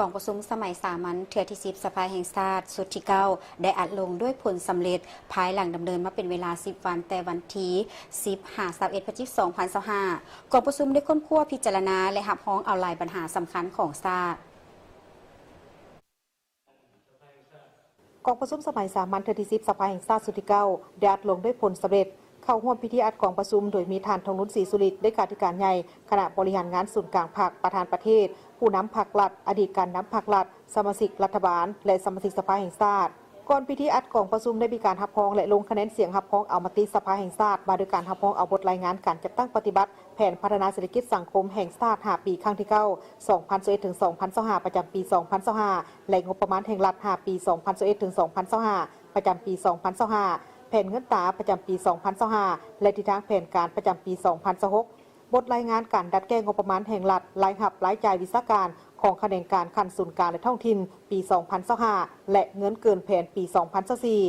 องประชุมสมัยสามัญเทื่อที่10สภาแห่งชาติสุดที่9ได้อัดลงด้วยผลสำเร็จภายหลังดำเนินมาเป็นเวลา10วันแต่วันที่10-21 พฤศจิกายน 2025กองประชุมได้ค้นคว้าพิจารณาและหับฮ้องเอาหลายปัญหาสำคัญของชาติกองประชุมสมัยสามัญเทื่อที่10สภาแห่งชาติสุดที่9ได้อัดลงด้วยผลสำเร็จเข้าร่วมพิธีอัดกองประชุมโดยมีท่านทองนุชศรีสุริตได้การธิการใหญ่คณะบริหารงานศูนย์กลางภาคประธานประเทศผู้นำพรรครัฐอดีตการนำพรรครัฐสมาชิกรัฐบาลและสมาชิกสภาแห่งชาติก่อนพิธีอัดกองประชุมได้มีการรับรองและลงคะแนนเสียงรับรองเอามติสภาแห่งชาติมาโดยการรับรองเอาบทรายงานการจัดตั้งปฏิบัติแผนพัฒนาเศรษฐกิจสังคมแห่งชาติ5ปีครั้งที่9 2021ถึง2025ประจำปี2025และงบประมาณแห่งรัฐ5ปี2021ถึง2025ประจำปี2025แผนเงินตราประจำปี 2025และทิศทางแผนการประจำปี 2026บทรายงานการดัดแก้งบประมาณแห่งรัฐรายรับรายจ่ายวิชาการของคะแนนการขั้นศูนย์กลางและท้องถิ่นปี 2025และเงินเกินแผนปี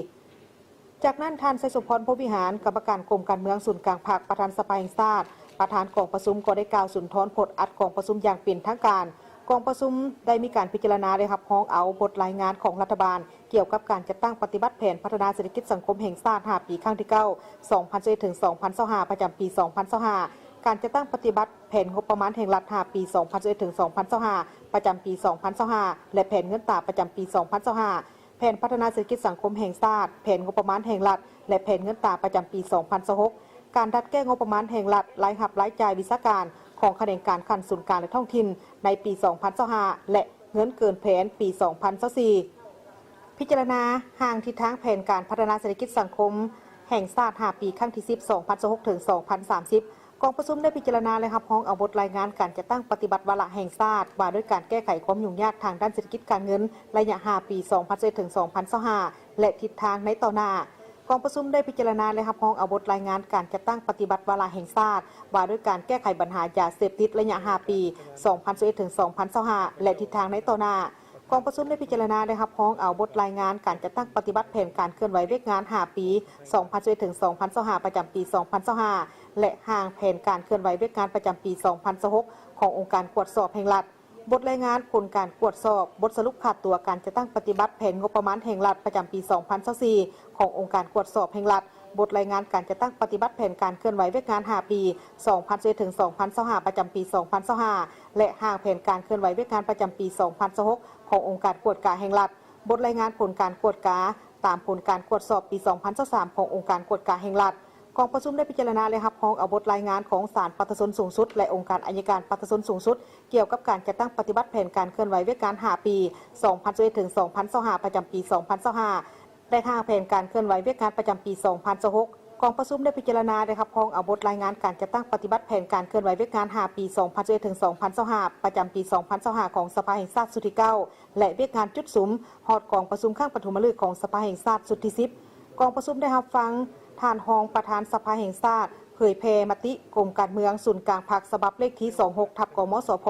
2024จากนั้นท่านไสสุพร พวิหารกรรมการกรมการเมืองศูนย์กลางภาคประธานสภาแห่งชาติประธานกองประชุมก็ได้กล่าวสุนทรพจน์อัดกองประชุมอย่างเป็นทางการกองประชุมได้มีการพิจารณาได้รับรองเอาบทรายงานของรัฐบาลเกี่ยวกับการจัดตั้งปฏิบัติแผนพัฒนาเศรษฐกิจสังคมแห่งชาติ5ปีครั้งที่9 2021ถึง2025ประจำปี 2025การจัดตั้งปฏิบัติแผนงบประมาณแห่งรัฐ5ปี 2021ถึง2025ประจำปี 2025และแผนเงินตราประจำปี 2025แผนพัฒนาเศรษฐกิจสังคมแห่งชาติแผนงบประมาณแห่งรัฐและแผนเงินตราประจำปี 2026การดัดแก้งบประมาณแห่งรัฐรายรับรายจ่ายวิชาการของคะแนนการขั้นศูนย์กลางและท้องถิ่นในปี 2025และเงินเกินแผนปี 2024พิจารณาห่างทิศทางแผนการพัฒนาเศรษฐกิจสังคมแห่งชาติ5ปีครั้งที่10 2026ถึง2030กองประชุมได้พิจารณาและรับรองเอาบทรายงานการจัดตั้งปฏิบัติวาระแห่งชาติว่าด้วยการแก้ไขความยุ่งยากทางด้านเศรษฐกิจการเงินระยะ5ปี 2021ถึง2025และทิศทางในต่อหน้ากองประชุมได้พิจารณาและรับรองเอาบทรายงานการจัดตั้งปฏิบัติวาระแห่งชาติว่าด้วยการแก้ไขปัญหายาเสพติดระยะ5ปี 2021ถึง2025และทิศทางในต่อหน้ากองประชุมได้พิจารณาได้รับรองเอาบทรายงานการจัดตั้งปฏิบัติแผนการเคลื่อนไหวเวียกงาน5ปี 2021ถึง2025ประจำปี 2025และห่างแผนการเคลื่อนไหวเวียกงานประจำปี 2026ขององค์การตรวจสอบแห่งรัฐบทรายงานผลการตรวจสอบบทสรุปขาดตัวการจัดตั้งปฏิบัติแผนงบประมาณแห่งรัฐประจำปี 2024ขององค์การตรวจสอบแห่งรัฐบทรายงานการจัดตั้งปฏิบัติแผนการเคลื่อนไหวเวียกงาน5ปี 2021ถึง2025ประจำปี 2025และห่างแผนการเคลื่อนไหวเวียกงานประจำปี 2026ขององค์การตรวจการแห่งรัฐบทรายงานผลการตรวจการตามผลการตรวจสอบปี 2023ขององค์การตรวจการแห่งรัฐกองประชุมได้พิจารณาและรับรองเอาบทรายงานของศาลปฏิสนธิสูงสุดและองค์การอัยการปฏิสนธิสูงสุดเกี่ยวกับการจัดตั้งปฏิบัติแผนการเคลื่อนไหวเวียกงาน5ปี 2021ถึง2025ประจำปี 2025และห่างแผนการเคลื่อนไหวเวียกงานประจำปี 2026กองประชุมได้พิจารณาได้รับรองเอาบทรายงานการจัดตั้งปฏิบัติแผนการเคลื่อนไหวเวียกงาน5ปี 2021ถึง2025ประจำปี 2025ของสภาแห่งชาติสุดที่9และเวียกงานจุดสุมฮอดกองประชุมข้างปฐมฤกษ์ของสภาแห่งชาติสุดที่10กองประชุมได้รับฟังท่านรองประธานสภาแห่งชาติเผยแพร่มติกรมการเมืองศูนย์กลางพรรคฉบับเลขที่ 26/กมสพ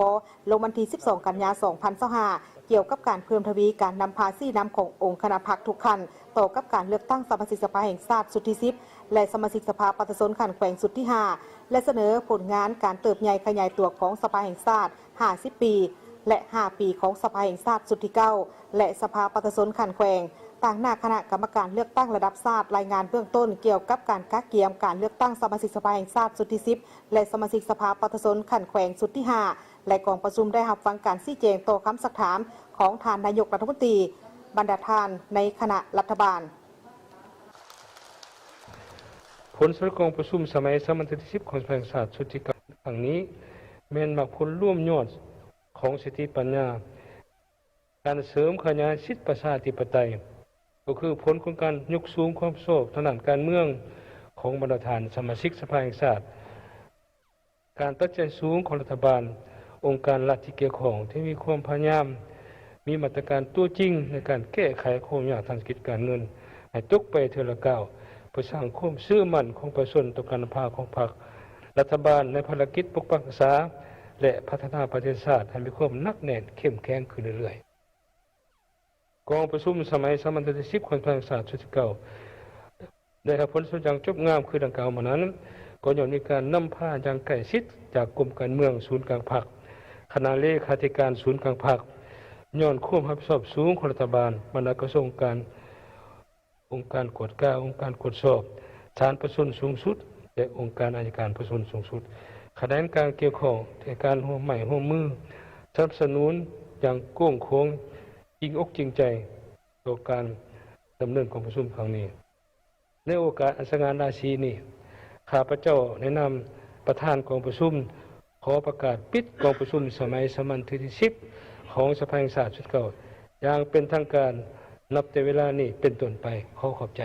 ลงวันที่ 12 กันยายน 2025เกี่ยวกับการเพิ่มทวีการนำภาษีนำขององค์คณะพรรคทุกขั้นต่อกับการเลือกตั้งสมาชิกสภาแห่งชาติสุดที่10และสมาชิกสภาปฏิสนธิขันแขวงสุดที่5และเสนอผลงานการเติบใหญ่ขยายตัวของสภาแห่งชาติ50 ปีและ5ปีของสภาแห่งชาติสุดที่9และสภาปฏิสนธิขันแขวงต่างหน้าคณะกรรมการเลือกตั้งระดับชาติรายงานเบื้องต้นเกี่ยวกับการกักเกี่ยมการเลือกตั้งสมาชิกสภาแห่งชาติสุดที่10และสมาชิกสภาปฏิสนธิขันแขวงสุดที่5และกองประชุมได้รับฟังการชี้แจงต่อคำซักถามของท่านนายกรัฐมนตรีบรรดาท่านในคณะรัฐบาลผลสรุปกองประชุมสมัยสามัญที่10ของสภาแห่งชาติสุดที่9ครั้งนี้แม้นมักผลร่วมยอดของสติปัญญาการเสริมขยายสิทธิประชาธิปไตยก็คือผลของการยกสูงความโศกทางด้านการเมืองของบรรดาท่านสมาชิกสภาแห่งชาติการตัดใจสูงของรัฐบาลองค์การรัฐที่เกี่ยวข้องที่มีความพยายามมีมาตรการตัวจริงในการแก้ไขความยากทางเศรษฐกิจการเงินให้ตกไปเทื่อละก้าวเพื่อสร้างความเชื่อมั่นของประชาชนต่อการนำพาของพรรครัฐบาลในภารกิจปกปักรักษาและพัฒนาประเทศชาติให้มีความหนักแน่นเข้มแข็งขึ้นเรื่อยๆกองประชุมสมัยสามัญที่10ของสภาแห่งชาติสุดที่9ได้รับผลสรุปอย่างจบงามคือดังกล่าวมานั้นก็ย่อมมีการนำพาอย่างใกล้ชิดจากกรมการเมืองศูนย์กลางพรรคคณะเลขาธิการศูนย์กลางพรรค ย้อนความรับผิดชอบสูงของรัฐบาลบรรดากระทรวงองค์การกวดกล้าองค์การกวดสอบศาลประชาชนสูงสุดและองค์การอัยการประชาชนสูงสุดขณะนั้นการเกี่ยวข้องในการร่วมใหม่ร่วมมือสนับสนุนอย่างโก้งโค้งจริงอกจริงใจต่อการดำเนินกองประชุมครั้งนี้ในโอกาสอันสง่าราศีนี้ข้าพเจ้าแนะนำประธานกองประชุมขอประกาศปิดกองประชุมสมัยสามัญที่10ของสภาแห่งชาติชุดเก่าอย่างเป็นทางการนับแต่เวลานี้เป็นต้นไปขอขอบใจ